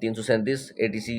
337 ATC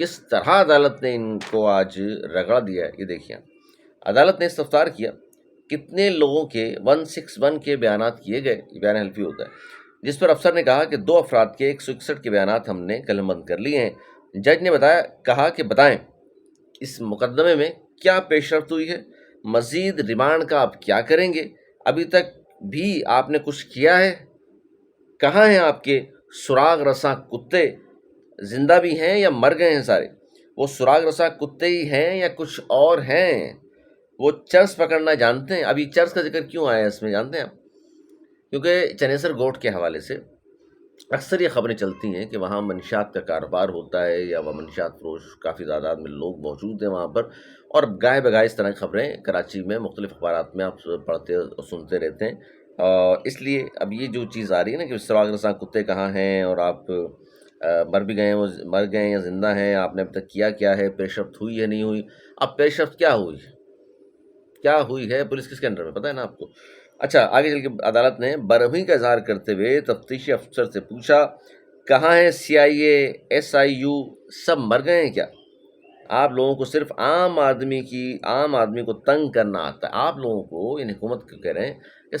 کس طرح عدالت نے ان کو آج رگڑا دیا ہے یہ دیکھیے. عدالت نے استفسار کیا کتنے لوگوں کے 161 کے بیانات کیے گئے، یہ بیان حلفی ہوتا ہے، جس پر افسر نے کہا کہ 2 افراد کے 161 کے بیانات ہم نے قلم بند کر لیے ہیں. جج نے کہا کہ بتائیں اس مقدمے میں کیا پیش رفت ہوئی ہے، مزید ریمانڈ کا آپ کیا کریں گے، ابھی تک بھی آپ نے کچھ کیا ہے، کہاں ہیں آپ کے سراغ رساں کتے، زندہ بھی ہیں یا مر گئے ہیں سارے، وہ سراغ رساں کتے ہی ہیں یا کچھ اور ہیں، وہ چرس پکڑنا جانتے ہیں. ابھی چرس کا ذکر کیوں آیا ہے اس میں جانتے ہیں آپ؟ کیونکہ چنیسر گوٹ کے حوالے سے اکثر یہ خبریں چلتی ہیں کہ وہاں منشیات کا کاروبار ہوتا ہے یا وہ منشیات فروش کافی تعداد میں لوگ موجود ہیں وہاں پر، اور گاہے بگاہے اس طرح کی خبریں کراچی میں مختلف اخبارات میں آپ پڑھتے اور سنتے رہتے ہیں. اس لیے اب یہ جو چیز آ رہی ہے نا کہ سراغ رساں کتے کہاں ہیں اور آپ مر بھی گئے ہیں، وہ مر گئے ہیں یا زندہ ہیں، آپ نے اب تک کیا ہے، پیش رفت ہوئی یا نہیں ہوئی. اب پیش رفت کیا ہوئی ہے، پولیس کس کے انڈر میں پتہ ہے نا آپ کو. اچھا آگے چل کے عدالت نے برہمی کا اظہار کرتے ہوئے تفتیشی افسر سے پوچھا کہاں ہے CIA SIU، سب مر گئے ہیں کیا؟ آپ لوگوں کو صرف عام آدمی کو تنگ کرنا آتا ہے. آپ لوگوں کو یعنی حکومت کو کہہ رہے ہیں کہ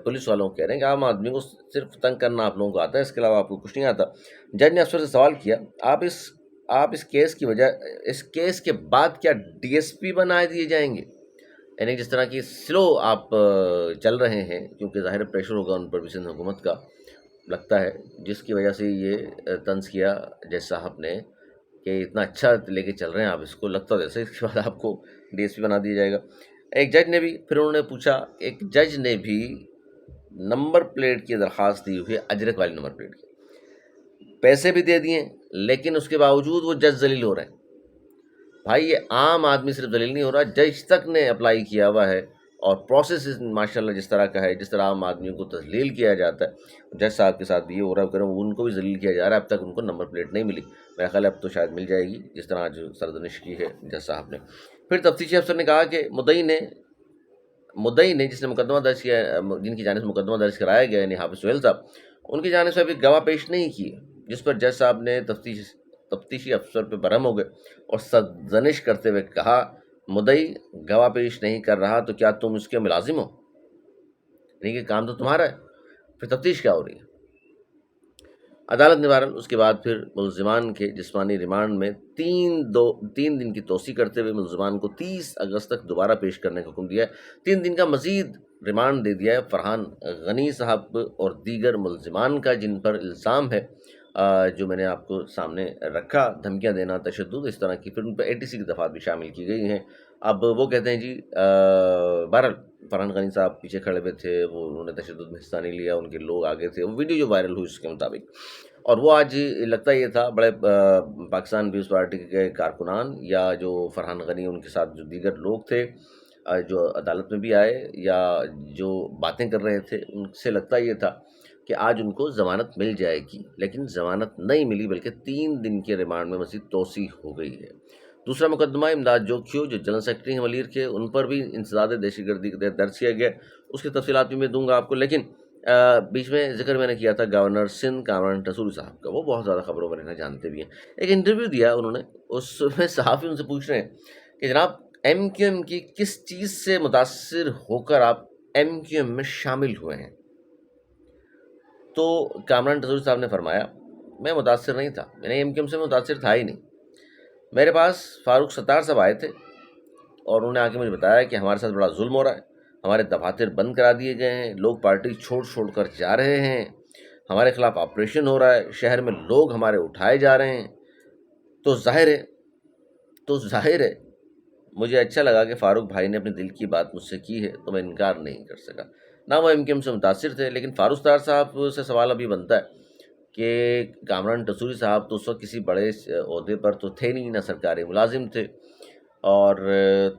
پولیس والوں کو کہہ رہے ہیں کہ عام آدمی کو صرف تنگ کرنا آپ لوگوں کو آتا ہے، اس کے علاوہ آپ کو کچھ نہیں آتا. جج نے افسر سے سوال کیا آپ اس کیس کی وجہ اس کیس کے بعد کیا DSP بنائے دیے جائیں گے؟ یعنی جس طرح کی سلو آپ چل رہے ہیں، کیونکہ ظاہر پریشر ہوگا ان پر بھی سندھ حکومت کا، لگتا ہے جس کی وجہ سے یہ طنز کیا جج صاحب نے کہ اتنا اچھا لے کے چل رہے ہیں آپ اس کو، لگتا جیسے اس کے بعد آپ کو DSP بنا دیا جائے گا. پھر انہوں نے پوچھا ایک جج نے بھی نمبر پلیٹ کی درخواست دی ہوئی ہے، اجرک والی نمبر پلیٹ کی، پیسے بھی دے دیے لیکن اس کے باوجود وہ جج ذلیل ہو رہے ہیں. بھائی یہ عام آدمی صرف دلیل نہیں ہو رہا، جج تک نے اپلائی کیا ہوا ہے، اور پروسیس ماشاءاللہ جس طرح کا ہے، جس طرح عام آدمیوں کو تذلیل کیا جاتا ہے، جج صاحب کے ساتھ بھی یہ ہو رہا ہے، ان کو بھی ذلیل کیا جا رہا ہے. اب تک ان کو نمبر پلیٹ نہیں ملی، میرا خیال ہے اب تو شاید مل جائے گی، جس طرح آج سرزنش کی ہے جج صاحب نے. پھر تفتیشی افسر نے کہا کہ مدعی نے جس نے مقدمہ درج کیا، جن کی جانب سے مقدمہ درج کرایا گیا یعنی حافظ سہیل صاحب، ان کی جانب سے ابھی گواہ پیش نہیں کی، جس پر جج صاحب نے تفتیشی افسر پہ برہم ہو گئے اور سرزنش کرتے ہوئے کہا مدعی گواہ پیش نہیں کر رہا تو کیا تم اس کے ملازم ہو؟ یعنی کہ کام تو تمہارا ہے، پھر تفتیش کیا ہو رہی ہے؟ عدالت نے بہرحال اس کے بعد پھر ملزمان کے جسمانی ریمانڈ میں 3 دن کی توسیع کرتے ہوئے ملزمان کو 30 اگست تک دوبارہ پیش کرنے کا حکم دیا ہے. 3 دن کا مزید ریمانڈ دے دیا ہے فرحان غنی صاحب اور دیگر ملزمان کا جن پر الزام ہے جو میں نے آپ کو سامنے رکھا، دھمکیاں دینا، تشدد، اس طرح کی. پھر ان پہ ATC کی دفعات بھی شامل کی گئی ہیں. اب وہ کہتے ہیں جی بہرحال فرحان غنی صاحب پیچھے کھڑے ہوئے تھے، وہ انہوں نے تشدد میں حصہ نہیں لیا، ان کے لوگ آگے تھے، وہ ویڈیو جو وائرل ہوئی اس کے مطابق. اور وہ آج لگتا یہ تھا بڑے پاکستان پیپلز پارٹی کے کارکنان یا جو فرحان غنی ان کے ساتھ جو دیگر لوگ تھے جو عدالت میں بھی آئے یا جو باتیں کر رہے تھے، ان سے لگتا یہ تھا کہ آج ان کو ضمانت مل جائے گی، لیکن ضمانت نہیں ملی بلکہ 3 دن کے ریمانڈ میں مزید توسیع ہو گئی ہے. دوسرا مقدمہ امداد جوکھیو جو جنرل سیکرٹری ہیں ولیر کے، ان پر بھی انسداد دہشت گردی درج کیا گیا، اس کی تفصیلات بھی میں دوں گا آپ کو. لیکن بیچ میں ذکر میں نے کیا تھا گورنر سندھ کامران ٹسوری صاحب کا، وہ بہت زیادہ خبروں میں رہنا جانتے بھی ہیں. ایک انٹرویو دیا انہوں نے، اس میں صحافی ان سے پوچھ رہے ہیں کہ جناب MQM کی کس چیز سے متاثر ہو کر آپ MQM میں شامل ہوئے ہیں؟ تو کامران ٹسوری صاحب نے فرمایا میں متاثر نہیں تھا، میں نے MQM سے متاثر تھا ہی نہیں. میرے پاس فاروق ستار صاحب آئے تھے اور انہوں نے آ کے مجھے بتایا کہ ہمارے ساتھ بڑا ظلم ہو رہا ہے، ہمارے دفاتر بند کرا دیے گئے ہیں، لوگ پارٹی چھوڑ کر جا رہے ہیں، ہمارے خلاف آپریشن ہو رہا ہے، شہر میں لوگ ہمارے اٹھائے جا رہے ہیں. تو ظاہر ہے مجھے اچھا لگا کہ فاروق بھائی نے اپنے دل کی بات مجھ سے کی ہے تو میں انکار نہیں کر سکا. نہ وہ MQM سے متاثر تھے، لیکن فاروق ستار صاحب سے سوال ابھی بنتا ہے کہ کامران ٹسوری صاحب تو اس وقت کسی بڑے عہدے پر تو تھے نہیں، نہ سرکاری ملازم تھے، اور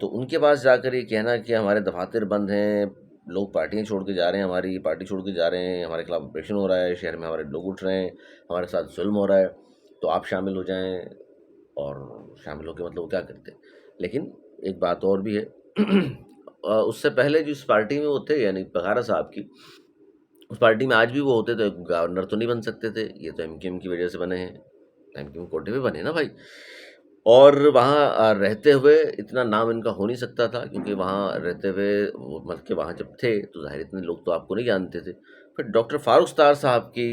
تو ان کے پاس جا کر یہ کہنا کہ ہمارے دفاتر بند ہیں، لوگ پارٹیاں چھوڑ کے جا رہے ہیں، ہماری پارٹی چھوڑ کے جا رہے ہیں، ہمارے خلاف آپریشن ہو رہا ہے، شہر میں ہمارے لوگ اٹھ رہے ہیں، ہمارے ساتھ ظلم ہو رہا ہے، تو آپ شامل ہو جائیں. اور شامل ہو کے مطلب وہ کیا کرتے. لیکن ایک بات اور بھی ہے اس سے پہلے جو اس پارٹی میں وہ تھے یعنی پگارا صاحب کی، اس پارٹی میں آج بھی وہ ہوتے تو گورنر تو نہیں بن سکتے تھے، یہ تو MQM کی وجہ سے بنے ہیں، MQM کوٹے پہ بنے نا بھائی. اور وہاں رہتے ہوئے اتنا نام ان کا ہو نہیں سکتا تھا، کیونکہ وہاں رہتے ہوئے مطلب کہ وہاں جب تھے تو ظاہر اتنے لوگ تو آپ کو نہیں جانتے تھے۔ پھر ڈاکٹر فاروق ستار صاحب کی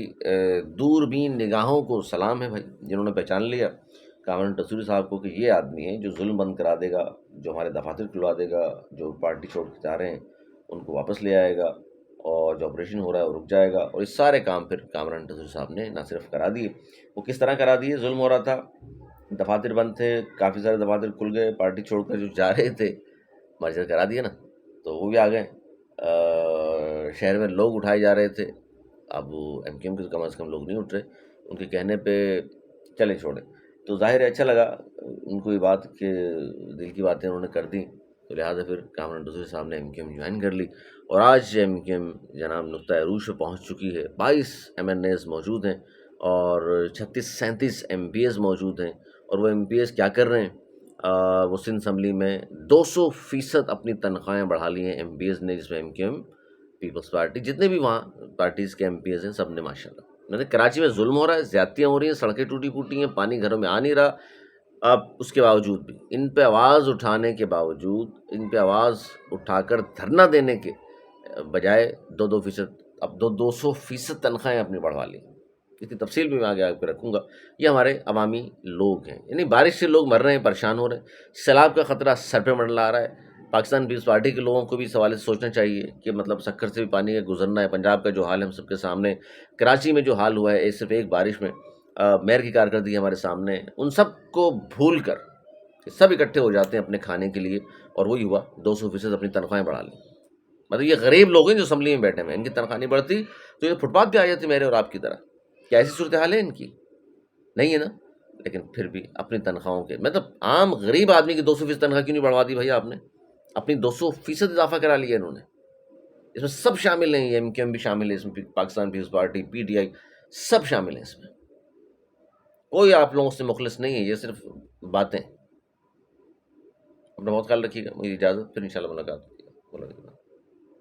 دوربین نگاہوں کو سلام ہے بھائی، جنہوں نے پہچان لیا کامران تصوری صاحب کو کہ یہ آدمی ہے جو ظلم بند کرا دے گا، جو ہمارے دفاتر کھلوا دے گا، جو پارٹی چھوڑ کے جا رہے ہیں ان کو واپس لے آئے گا، اور جو آپریشن ہو رہا ہے وہ رک جائے گا۔ اور یہ سارے کام پھر کامران تصوری صاحب نے نہ صرف کرا دیے، وہ کس طرح کرا دیے؟ ظلم ہو رہا تھا، دفاتر بند تھے، کافی سارے دفاتر کھل گئے، پارٹی چھوڑ کر جو جا رہے تھے مرجر کرا دیا نا، تو وہ بھی آ گئے۔ شہر میں لوگ اٹھائے جا رہے تھے، اب وہ ایم کیو ایم کے کم از کم لوگ نہیں اٹھ رہے، ان کے کہنے پہ چلے چھوڑے، تو ظاہر ہے اچھا لگا ان کو یہ بات کہ دل کی باتیں انہوں نے کر دی، تو لہٰذا پھر کامران تصوری صاحب نے ایم کیو ایم جوائن کر لی، اور آج ایم کیو ایم جناب نقطۂ عروج پہ پہنچ چکی ہے۔ 22 ایم این ایز موجود ہیں اور 36-37 ایم پی ایز موجود ہیں، اور وہ ایم پی ایز کیا کر رہے ہیں؟ وہ سندھ اسمبلی میں 200% اپنی تنخواہیں بڑھا لی ہیں ایم پی ایز نے، جس میں M Q M, Peoples Party, جتنے بھی وہاں پارٹیز کے ایم پی ایز ہیں سب نے ماشاء اللہ۔ میں نے کراچی میں ظلم ہو رہا ہے، زیادتیاں ہو رہی ہیں، سڑکیں ٹوٹی پھوٹی ہیں، پانی گھروں میں آ نہیں رہا، اب اس کے باوجود بھی ان پہ آواز اٹھانے کے باوجود، ان پہ آواز اٹھا کر دھرنا دینے کے بجائے 2-2%، اب 200% تنخواہیں اپنی بڑھوا لی۔ اس کی تفصیل بھی میں آگے آپ کو رکھوں گا۔ یہ ہمارے عوامی لوگ ہیں، یعنی بارش سے لوگ مر رہے ہیں، پریشان ہو رہے ہیں، سیلاب کا خطرہ سر پہ منڈلا رہا ہے۔ پاکستان پیپلز پارٹی کے لوگوں کو بھی سوال سے سوچنا چاہیے کہ مطلب سکھر سے بھی پانی کا گزرنا ہے، پنجاب کا جو حال ہے ہم سب کے سامنے، کراچی میں جو حال ہوا ہے صرف ایک بارش میں، میئر کی کارکردگی ہمارے سامنے ہے، ان سب کو بھول کر سب اکٹھے ہو جاتے ہیں اپنے کھانے کے لیے، اور وہی ہوا 200% اپنی تنخواہیں بڑھا لیں۔ مطلب یہ غریب لوگ ہیں جو اسمبلی میں بیٹھے ہوئے ہیں، ان کی تنخواہ نہیں بڑھتی تو یہ فٹ پاتھ پہ آ جاتے میرے اور آپ کی طرح۔ کیا ایسی صورتحال ہے ان کی؟ نہیں ہے نا؟ لیکن پھر بھی اپنی تنخواہوں کے مطلب عام غریب آدمی کی 200% تنخواہ کیوں نہیں بڑھوا دی بھائی آپ نے؟ اپنی 200% اضافہ کرا لیا انہوں نے۔ اس میں سب شامل ہیں، ایم کیو ایم بھی شامل ہے اس میں، Pakistan Peoples Party, P T I, سب شامل ہیں اس میں۔ کوئی آپ لوگوں سے مخلص نہیں ہے، یہ صرف باتیں۔ اپنا بہت خیال رکھیے گا، مجھے اجازت، پھر انشاءاللہ ملاقات ہوگی۔